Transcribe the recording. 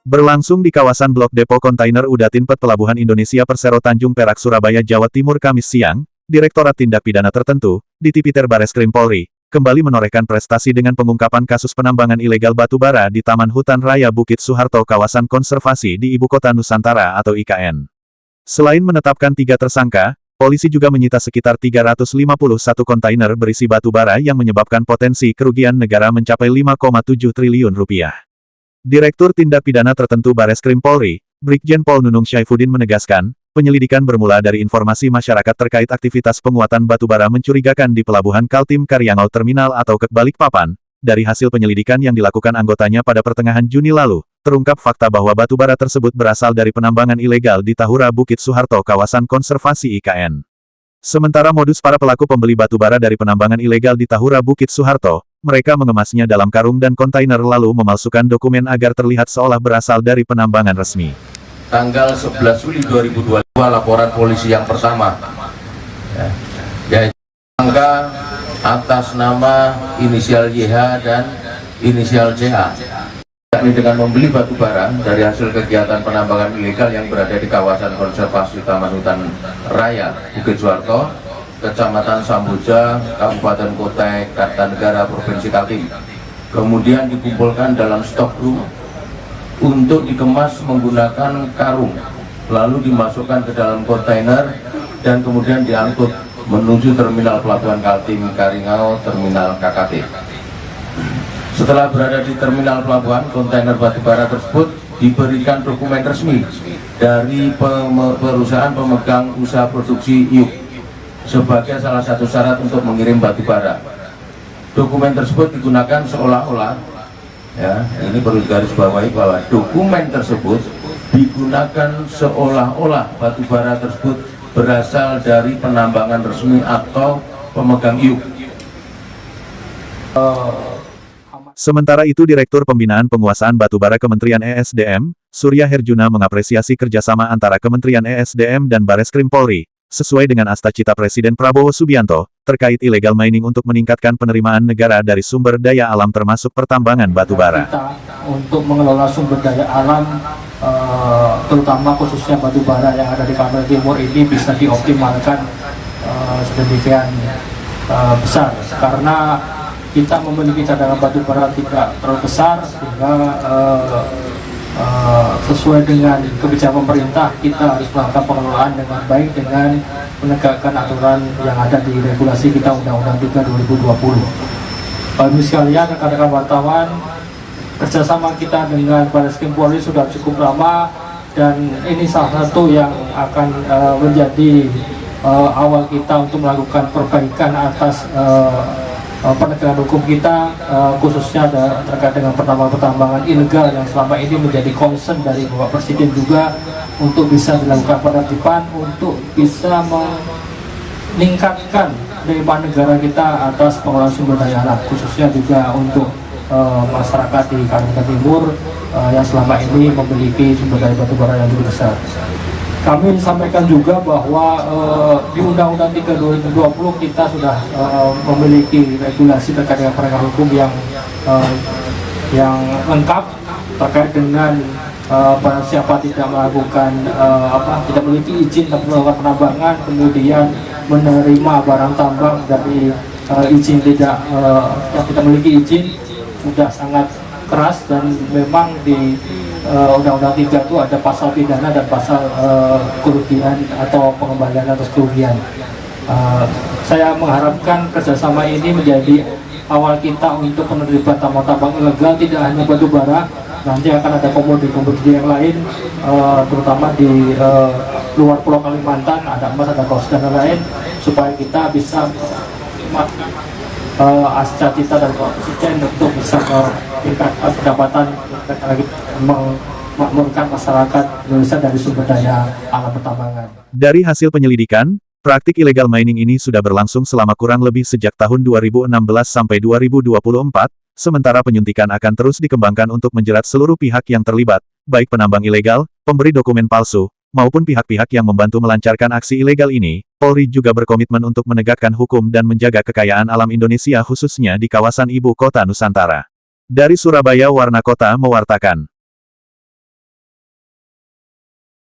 Berlangsung di kawasan blok depo kontainer Udatinpet Pelabuhan Indonesia Persero Tanjung Perak Surabaya Jawa Timur Kamis siang, Direktorat Tindak Pidana Tertentu, di Tipiter Bareskrim Polri, kembali menorehkan prestasi dengan pengungkapan kasus penambangan ilegal batu bara di Taman Hutan Raya Bukit Soeharto Kawasan Konservasi di Ibu Kota Nusantara atau IKN. Selain menetapkan 3 tersangka, polisi juga menyita sekitar 351 kontainer berisi batu bara yang menyebabkan potensi kerugian negara mencapai 5,7 triliun rupiah. Direktur Tindak Pidana Tertentu Bareskrim Polri, Brigjen Pol Nunung Syaifuddin menegaskan, penyelidikan bermula dari informasi masyarakat terkait aktivitas penguatan batubara mencurigakan di Pelabuhan Kaltim Karyangau Terminal atau Kek Balikpapan. Dari hasil penyelidikan yang dilakukan anggotanya pada pertengahan Juni lalu, terungkap fakta bahwa batubara tersebut berasal dari penambangan ilegal di Tahura Bukit Soeharto Kawasan Konservasi IKN. Sementara modus para pelaku pembeli batubara dari penambangan ilegal di Tahura Bukit Soeharto, mereka mengemasnya dalam karung dan kontainer lalu memalsukan dokumen agar terlihat seolah berasal dari penambangan resmi. Tanggal 11 Juli 2022 laporan polisi yang pertama, yaitu angka atas nama inisial YH dan inisial CH, yakni dengan membeli batu bara dari hasil kegiatan penambangan ilegal yang berada di kawasan konservasi Taman Hutan Raya Bukit Soeharto, Kecamatan Samboja, Kabupaten Kutai Kartanegara, Provinsi Kaltim. Kemudian dikumpulkan dalam stok room untuk dikemas menggunakan karung, lalu dimasukkan ke dalam kontainer dan kemudian diangkut menuju Terminal Pelabuhan Kaltim Karyangau Terminal KKT. Setelah berada di Terminal Pelabuhan, kontainer batubara tersebut diberikan dokumen resmi dari perusahaan pemegang usaha produksi IUK sebagai salah satu syarat untuk mengirim batubara. Dokumen tersebut digunakan seolah-olah, ya, ini perlu digarisbawahi bahwa dokumen tersebut digunakan seolah-olah batubara tersebut berasal dari penambangan resmi atau pemegang IUK. Sementara itu Direktur Pembinaan Penguasaan Batubara Kementerian ESDM, Surya Herjuna mengapresiasi kerjasama antara Kementerian ESDM dan Bareskrim Polri, sesuai dengan Astacita Presiden Prabowo Subianto, terkait illegal mining untuk meningkatkan penerimaan negara dari sumber daya alam termasuk pertambangan batubara. Untuk mengelola sumber daya alam, terutama khususnya batubara yang ada di Kalimantan Timur ini bisa dioptimalkan sedemikian besar, karena kita memiliki cadangan batubara tidak terlalu besar, sehingga sesuai dengan kebijakan pemerintah kita harus melakukan pengelolaan dengan baik dengan menegakkan aturan yang ada di regulasi kita Undang-Undang 3 2020. Bapak Ibu sekalian, rekan-rekan wartawan, kerjasama kita dengan Bareskrim Polri sudah cukup lama dan ini salah satu yang akan menjadi awal kita untuk melakukan perbaikan atas penegakan hukum kita, khususnya terkait dengan pertambangan ilegal yang selama ini menjadi concern dari Bapak Presiden juga, untuk bisa dilakukan penertiban untuk bisa meningkatkan penerimaan negara kita atas pengelolaan sumber daya alam, khususnya juga untuk masyarakat di Kalimantan Timur yang selama ini memiliki sumber daya batubara yang cukup besar. Kami sampaikan juga bahwa di Undang-Undang 3 2020 kita sudah memiliki regulasi terkait dengan penegakan hukum yang lengkap terkait dengan barang siapa tidak melakukan tidak memiliki izin tapi melakukan penambangan, kemudian menerima barang tambang dari izin yang tidak memiliki izin, sudah sangat keras, dan memang di Undang-Undang 3 itu ada pasal pidana dan pasal kerugian atau pengembalian atas kerugian. Saya mengharapkan kerjasama ini menjadi awal kita untuk penertiban tambang-tambang ilegal, tidak hanya batubara, nanti akan ada komoditi yang lain, terutama di luar Pulau Kalimantan, ada emas, ada kaos dan lain-lain, supaya kita bisa Astacita dan Presiden untuk bisa meningkatkan pendapatan lagi memakmurkan masyarakat Indonesia dari sumber daya alam pertambangan. Dari hasil penyelidikan, praktik illegal mining ini sudah berlangsung selama kurang lebih sejak tahun 2016 sampai 2024, sementara penyuntikan akan terus dikembangkan untuk menjerat seluruh pihak yang terlibat, baik penambang ilegal, pemberi dokumen palsu, maupun pihak-pihak yang membantu melancarkan aksi ilegal ini. Polri juga berkomitmen untuk menegakkan hukum dan menjaga kekayaan alam Indonesia khususnya di kawasan ibu kota Nusantara. Dari Surabaya, Warna Kota mewartakan.